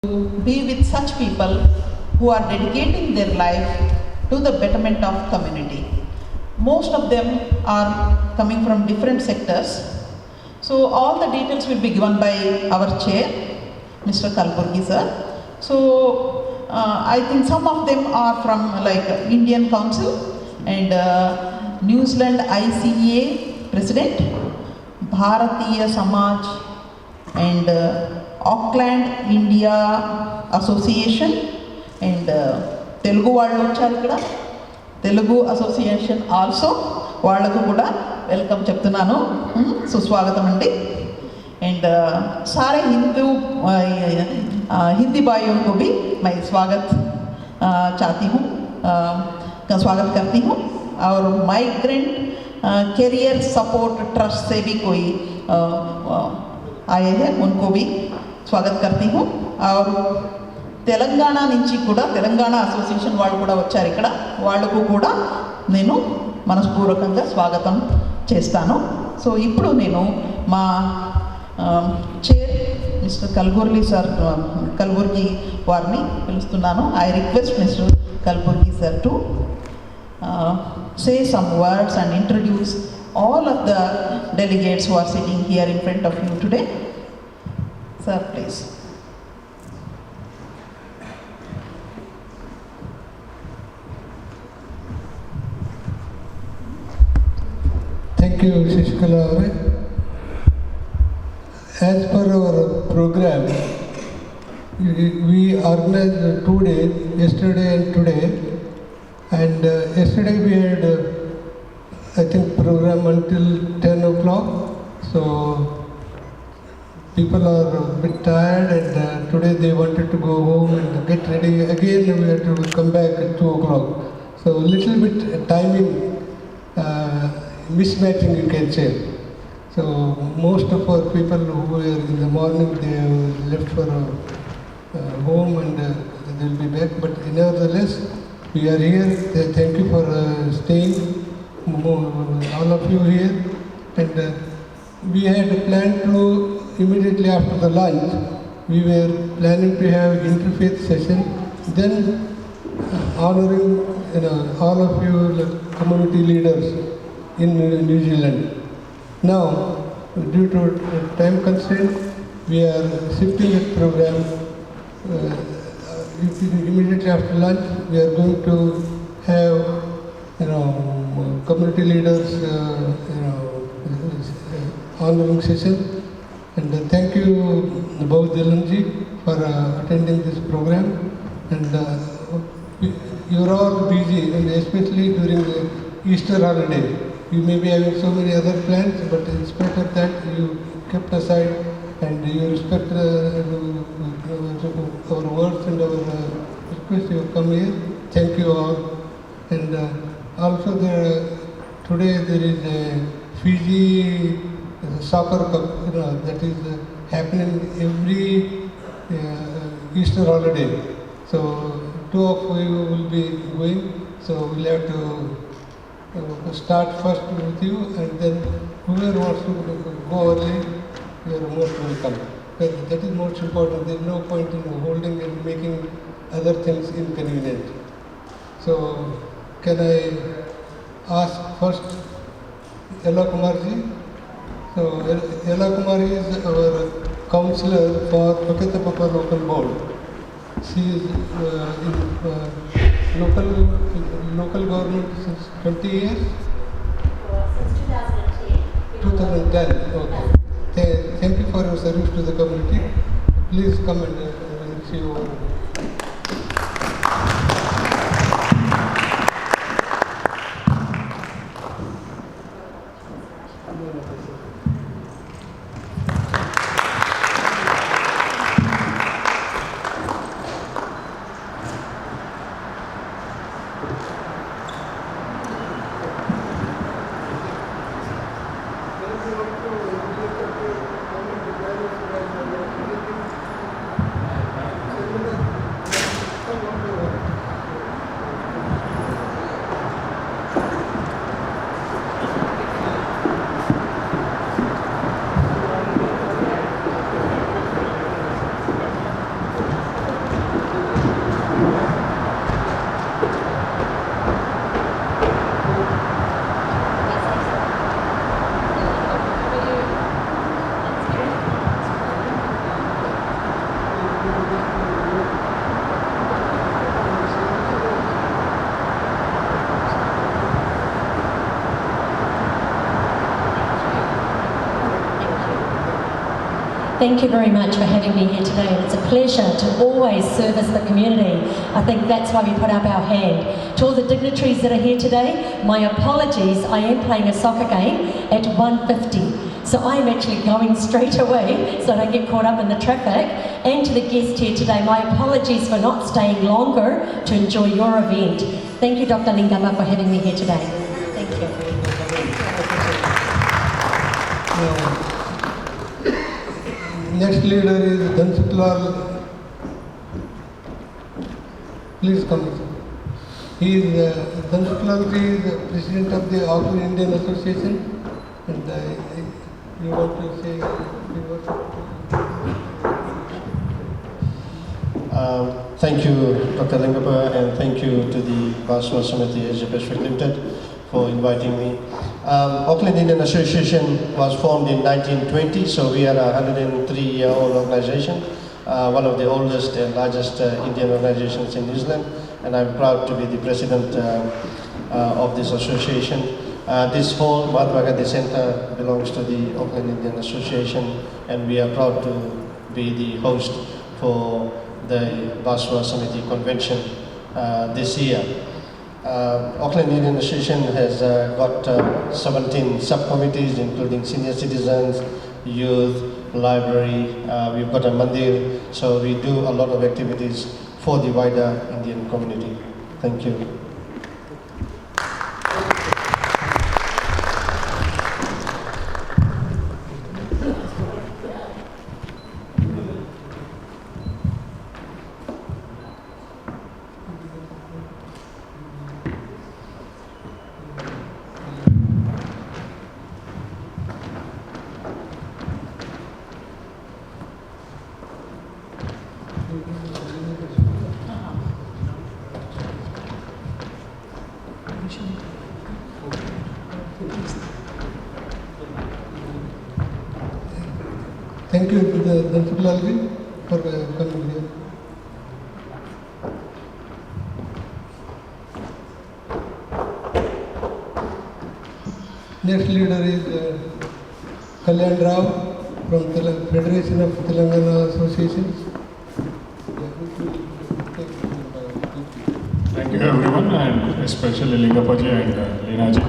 be with such people who are dedicating their life to the betterment of community. Most of them are coming from different sectors. So all the details will be given by our chair, Mr. Kalburgi sir. So I think some of them are from like Indian Council and New Zealand ICA President, Bharatiya Samaj and Auckland India Association and Telugu వాళ్ళు వచ్చారు ఇక్కడ Telugu association also వాళ్ళకు కూడా welcome చెప్తున్నాను, సుస్వాగతం అండి. And सारे हिंदी भाइयों को भी मैं स्वागत चाहती हूँ, स्वागत करती हूँ. और माइग्रेंट कैरियर सपोर्ट ट्रस्ट से भी कोई आए हैं, उनको भी स्वागत करती हूँ. और తెలంగాణ నుంచి కూడా తెలంగాణ అసోసియేషన్ వాళ్ళు కూడా వచ్చారు ఇక్కడ, వాళ్ళకు కూడా నేను మనస్పూర్వకంగా స్వాగతం చేస్తాను. సో ఇప్పుడు నేను మా చైర్ మిస్టర్ కల్బుర్గి వారిని పిలుస్తున్నాను. I request mister Kalburgi sir to say some words and introduce all of the delegates who are sitting here in front of you today. Sir, please. Thank you, Shishkala. As per our program, we organized 2 days, yesterday and today. And yesterday we had, I think, program until 10 o'clock. So people are a bit tired, and today they wanted to go home and get ready. Again, we had to come back at 2 o'clock. So a little bit timing mismatching, you can say. So most of our people who were in the morning, they left for home and they will be back. But nevertheless, we are here. Thank you for staying, all of you here. And we had planned to, immediately after the lunch, we were planning to have interfaith session, then honoring all of you community leaders in New Zealand. Now, due to time constraint, we are shifting the program. Immediately after lunch, we are going to have, community leaders, honoring session. And thank you, Bhav Jalanji, for attending this program. And you are all busy, and especially during the Easter holiday. You may be having so many other plans, but in spite of that, you kept aside and you respect our words and our request. You come here. Thank you all. And also today there is a Fiji soccer cup, that is happening every Easter holiday. So 2 of you will be going. So we'll have to start first with you, and then whoever wants to go early, you are most welcome. That is most important. There is no point in holding and making other things inconvenient. So, can I ask first Ella Kumarji? So, Ella Kumari is our councillor for Paketapapa local board. She is in local government since 20 years? Since 2010. 2010, okay. Thank you for your service to the community. Please come and see you. Thank you very much for having me here today. It's a pleasure to always service the community. I think that's why we put up our hand. To all the dignitaries that are here today, my apologies. I am playing a soccer game at 1:50. So I'm actually going straight away so I don't get caught up in the traffic. And to the guests here today, my apologies for not staying longer to enjoy your event. Thank you, Dr. Lingama, for having me here today. Thank you. Next leader is Dhansutlal. Please come. He is Dhansutlal is president of the All Indian Association, and you want to say a few words? Thank you, Dr. Lingapa, and thank you to the Baswa Samiti Asia Pacific Limited for inviting me. Auckland Indian Association was formed in 1920, so we are a 103-year-old organization, one of the oldest and largest Indian organizations in New Zealand, and I'm proud to be the president of this association. This whole Mahatma Gandhi Center belongs to the Auckland Indian Association, and we are proud to be the host for the Baswa Samiti Convention this year. Auckland Indian Association has got 17 subcommittees, including senior citizens, youth, library. We've got a mandir, so we do a lot of activities for the wider Indian community. Thank you. Thank you, Dhansutlal for coming here. Next leader is Kalyan Rao from Federation of Telangana Associations. Thank you everyone, and especially Lingapaji and Leenaji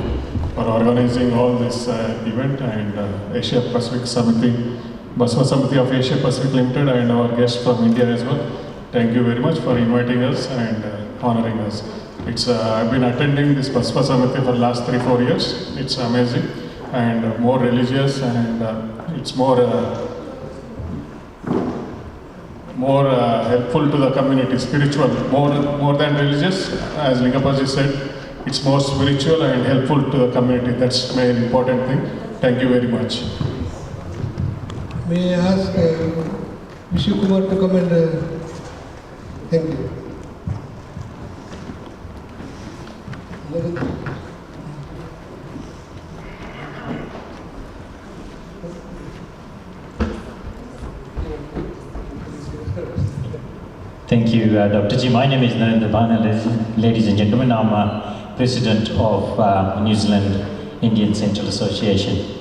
for organizing all this event, and Asia Pacific Samiti, Baswa Samiti of Asia Pacific Limited, and our guests from India as well. Thank you very much for inviting us and honoring us. I've been attending this Baswa Samiti for the last 3-4 years. It's amazing and more religious, and it's more helpful to the community, spiritual, more than religious. As Lingapaji said, it's more spiritual and helpful to the community. That's the main important thing. Thank you very much. May I ask Vishu Kumar to come and thank you. Thank you, Dr. G. My name is Narendra Bhana, ladies and gentlemen. I'm president of New Zealand Indian Central Association.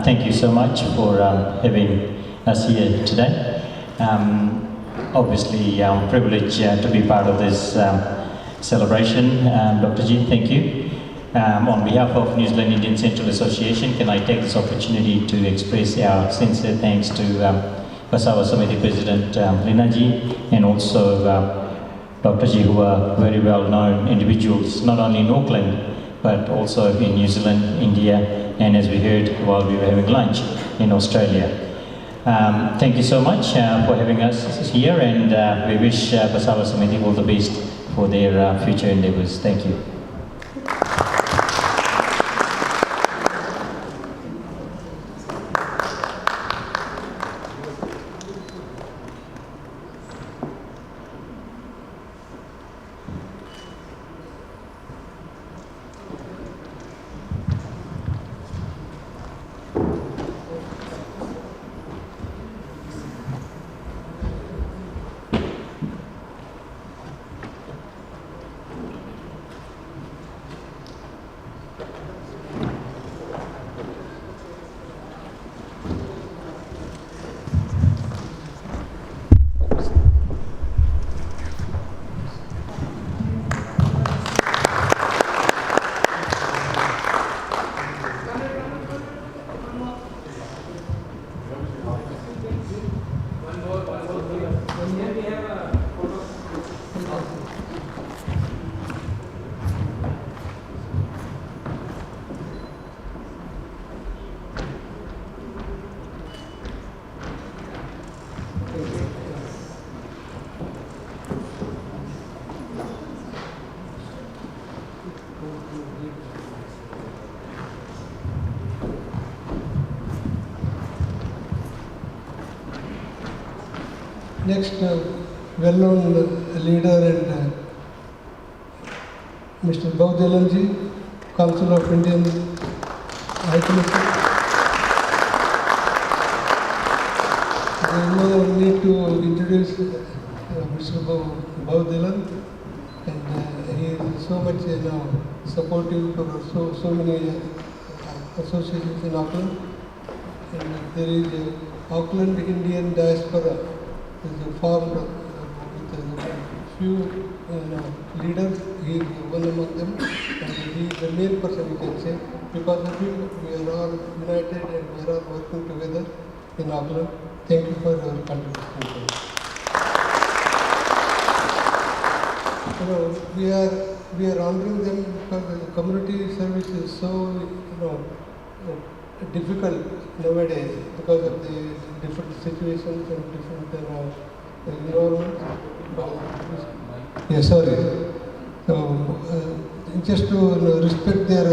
Thank you so much for having us here today. Obviously, I'm privileged to be part of this celebration. Dr. G, thank you. On behalf of New Zealand Indian Central Association, can I take this opportunity to express our sincere thanks to Baswa Samiti President Leenaji, and also Dr. G, who are very well-known individuals, not only in Auckland, but also in New Zealand, India, and as we heard while we were having lunch, in Australia. Thank you so much for having us here, and we wish Baswa Samiti all the best for their future endeavours. Thank you. next well-known leader and Mr. Baudelanji, Council of Indian High Commission. There is no need to introduce Mr. Baudelan, and he is so much supportive for so many associations in Auckland. And there is Auckland Indian Diaspora, is formed with a few leaders. He is one among them, and he is the main person, we can say. Because of him, we are all united and we are all working together in Auckland. Thank you for your contribution. We are honoring them because the community service is so difficult nowadays because of the different situations and different environments. Yes, sorry. So just to respect their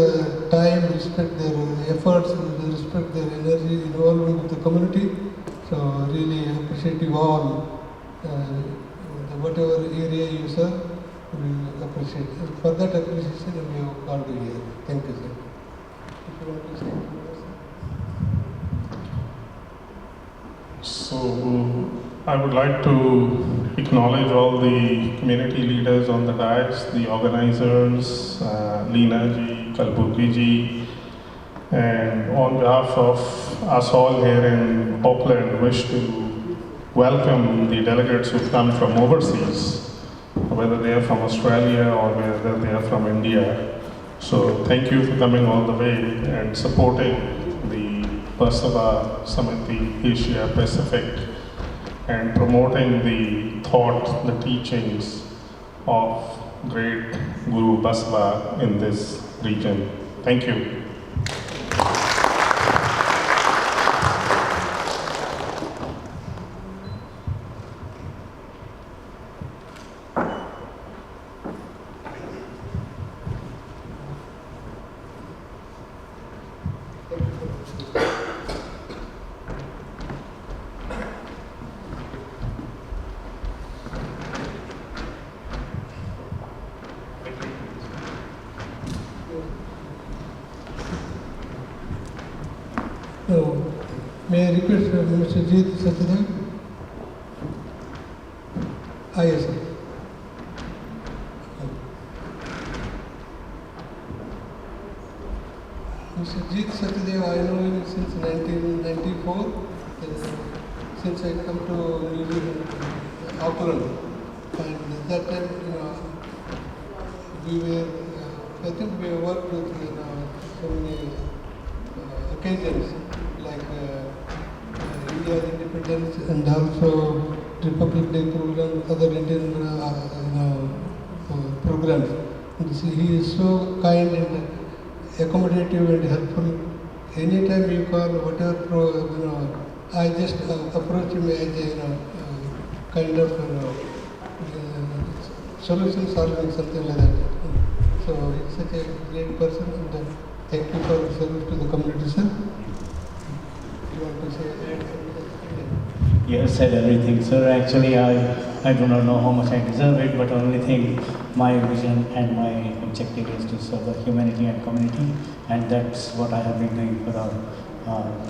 time, respect their efforts, respect their energy, involvement with the community. So really appreciate you all. Whatever area you serve, we appreciate. For that appreciation, we have called you here. Thank you, sir. If you want to say anything else, So I would like to acknowledge all the community leaders on the dais, the organizers, Leena ji, Kalpurgi ji, and on behalf of us all here in Auckland, wish to welcome the delegates who've come from overseas, whether they are from Australia or whether they are from India. So thank you for coming all the way and supporting the BSAPAC Samiti Asia Pacific and promoting the thought, the teachings of great Guru BSAPAC in this region. Thank you. So, may I request Mr. Jeet Satyadev? Yes, sir. Mr. Jeet Satyadev, I know him since 1994, since I come to New Zealand, Auckland. And at that time, we were, I think we worked with so many occasions like India's independence and also Republic Day program, other Indian programs. And he is so kind and accommodative and helpful. Anytime you call, whatever I just approach him as a kind of solution solving, something like that. So he's such a great person, and thank you for the service to the community, sir. You want to say anything? You have said everything, sir. Actually, I do not know how much I deserve it, but only thing, my vision and my objective is to serve the humanity and community, and that's what I have been doing for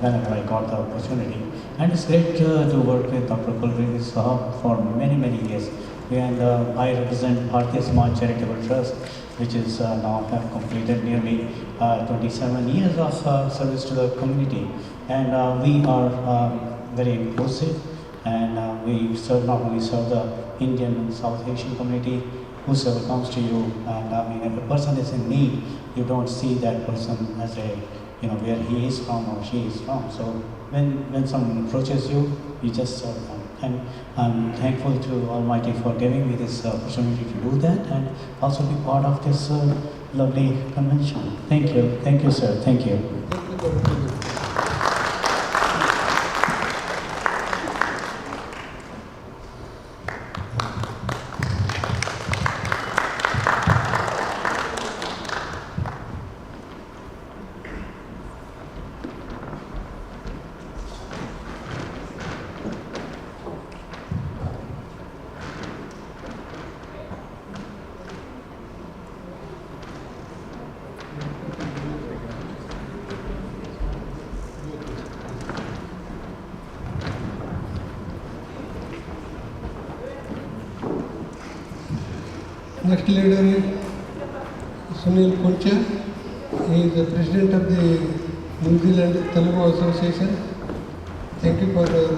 whenever I got the opportunity. And it's great to work with Dr. Kulkarni Sahab for many, many years. And I represent Bharatiya Samaj Charitable Trust, which is now have completed nearly 27 years of service to the community. And we are very inclusive, and we serve, not only serve the Indian and South Asian community. Whosoever comes to you, and if a person is in need, you don't see that person as a, where he is from or she is from. So when someone approaches you, you just serve them. And I'm thankful to Almighty for giving me this opportunity to do that and also be part of this lovely convention. Thank you, sir. Thank you. Next leader is Sunil Puncha. He is the president of the New Zealand Telugu Association. Thank you for your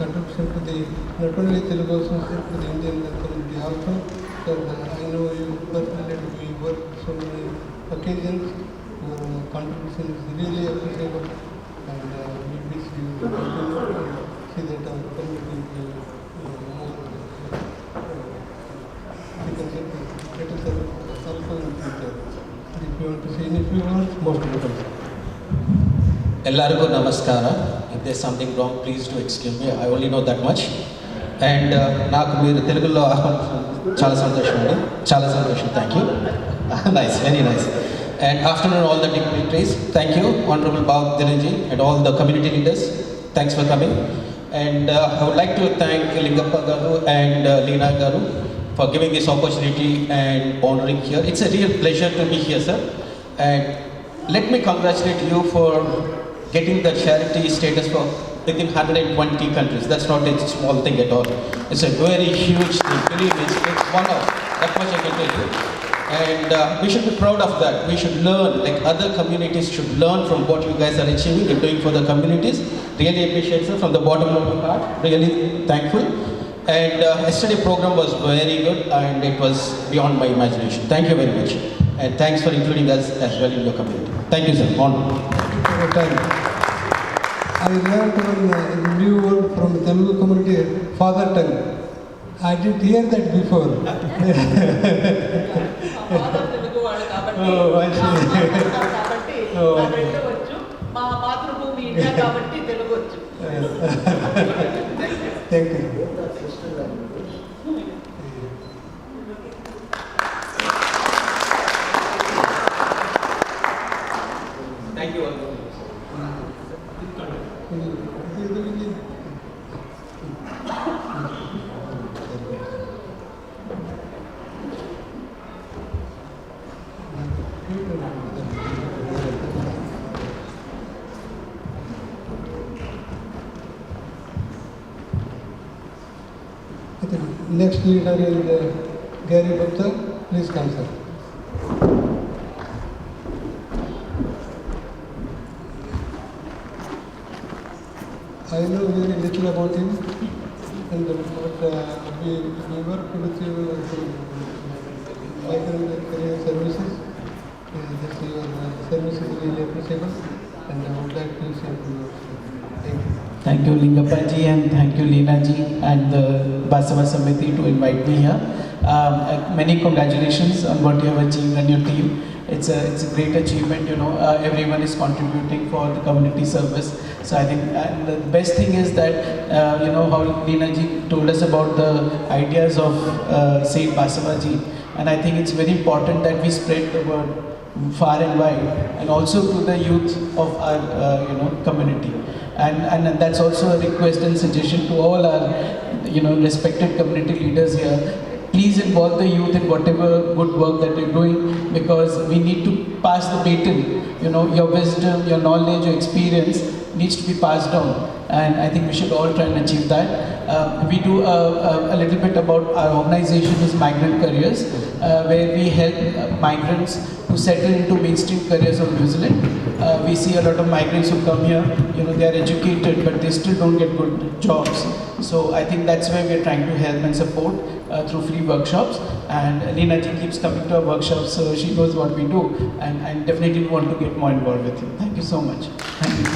contribution to the not only Telugu Association to the Indian community also. I know you personally we work so many occasions. Your contribution is really appreciable, and we wish you to continue to see that our community more better service also in future. If you want to say any few words, most welcome. Ellargu namaskara. If there's something wrong, please do excuse me. I only know that much. And నాకు మీరు తెలుగులో చాలా సంతోషం అండి, చాలా సంతోషం. Thank you. Nice, very nice. And afternoon all the dignitaries. Thank you, Honorable Bhav Dineji and all the community leaders. Thanks for coming. And I would like to thank Lingappa Garu and Leena Garu for giving this opportunity and honoring here. It's a real pleasure to be here, sir. And let me congratulate you for getting the charity status for within 120 countries. That's not a small thing at all. It's a very huge thing. Believe me, it's one of that much I can tell you. And we should be proud of that. We should learn, like other communities should learn from what you guys are achieving and doing for the communities. Really appreciate it from the bottom of my heart. Really thankful. And yesterday program was very good and it was beyond my imagination. Thank you very much. And thanks for including us as well in your community. Thank you, sir. On. Time. I learned one new word from the Telugu community, father tongue. I didn't hear that before. Father Telugu వాళ్ళు కాబట్టి Oh, I see. కాబట్టి Oh. నాకు రెండు వచ్చు. మా మాతృభూమి India కాబట్టి తెలుగు వచ్చు. Thank you. Thank you. Next leader is Gary Gupta. Please come, sir. I know very little about him, and but we work with you migrant career services. This your service is really appreciable, and I would like to say to you, thank you. Thank you, Lingappaji, and thank you, Leena ji, and the Basava Samiti to invite me here. Many congratulations on what you have achieved and your team. It's a great achievement, you know. Everyone is contributing for the community service. So I think and the best thing is that, you know, how Leena ji told us about the ideas of Saint Basava ji. And I think it's very important that we spread the word far and wide, and also to the youth of our, you know, community. And that's also a request and suggestion to all our, you know, respected community leaders here. Please involve the youth in whatever good work that you're doing, because we need to pass the baton. You know, your wisdom, your knowledge, your experience needs to be passed down. And I think we should all try and achieve that. We do a little bit about our organization is Migrant Careers, where we help migrants to settle into mainstream careers of New Zealand. We see a lot of migrants who come here, you know, they are educated, but they still don't get good jobs. So I think that's where we're trying to help and support through free workshops. And Leena ji keeps coming to our workshops, so she knows what we do, and definitely want to get more involved with you. Thank you so much. Thank you.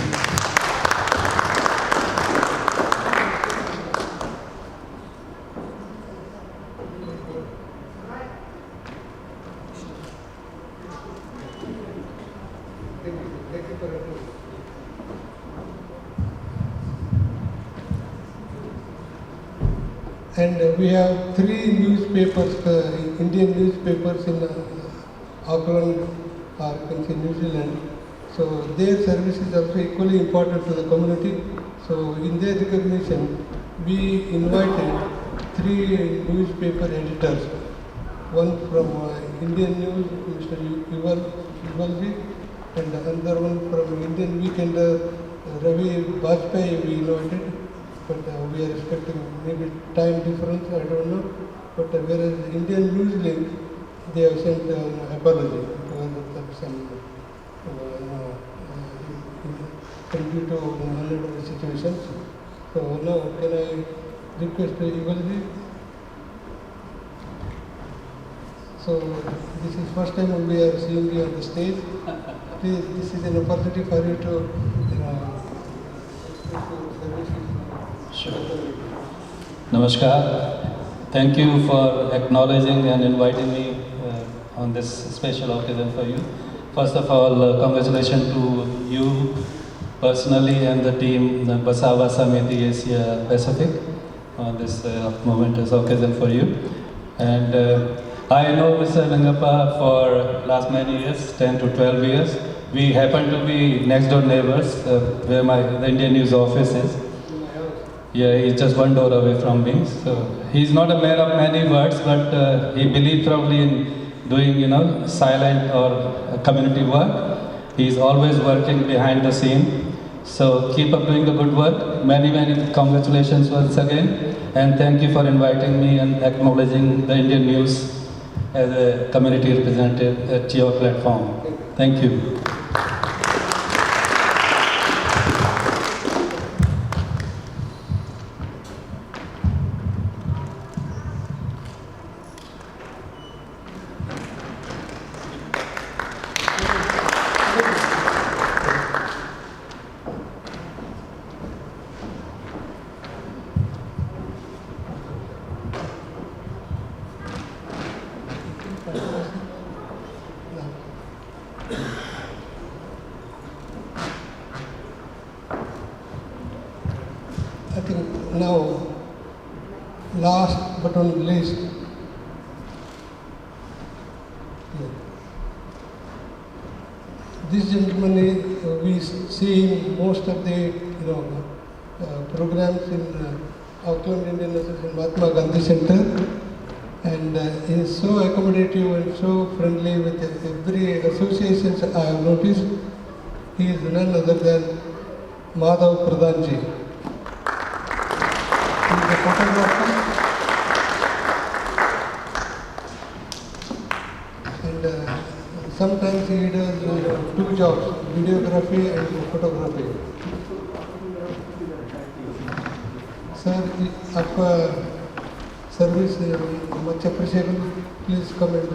And we have 3 newspapers, Indian newspapers in Auckland, or you can say New Zealand. So their service is also equally important to the community. So in their recognition, we invited 3 newspaper editors. One from Indian News, Mr. Yuvalji, and another one from Indian Weekender, Ravi Bajpayee we invited. But we are expecting maybe time difference, I don't know. But whereas Indian News Link, they have sent an apology because of some due to unavoidable situations. So now can I request Yugalji? So this is first time we are seeing you on the stage. Please, this is an opportunity for you to Namaskar. Thank you for acknowledging and inviting me on this special occasion for you. First of all, congratulations to you personally and the team, the BSAPAC Samiti Asia Pacific, on this momentous occasion for you. And I know Mr. Lingappa for last many years, 10 to 12 years. We happen to be next door neighbors where the Indian News office is. Yeah, he's just one door away from me. So he's not a man of many words, but he believes probably in doing, silent or community work. He's always working behind the scene. So keep up doing the good work. Many, many congratulations once again. And thank you for inviting me and acknowledging the Indian News as a community representative at your platform. Thank you. I think now, last but not least, this gentleman we see most of the programs in Auckland Indian Association Mahatma Gandhi Center, and he is so accommodative and so friendly with every association I have noticed. He is none other than Madhav Pradhanji. He is a photographer and sometimes he does two jobs, videography and photography. Sir, आपका service much appreciable. Please come and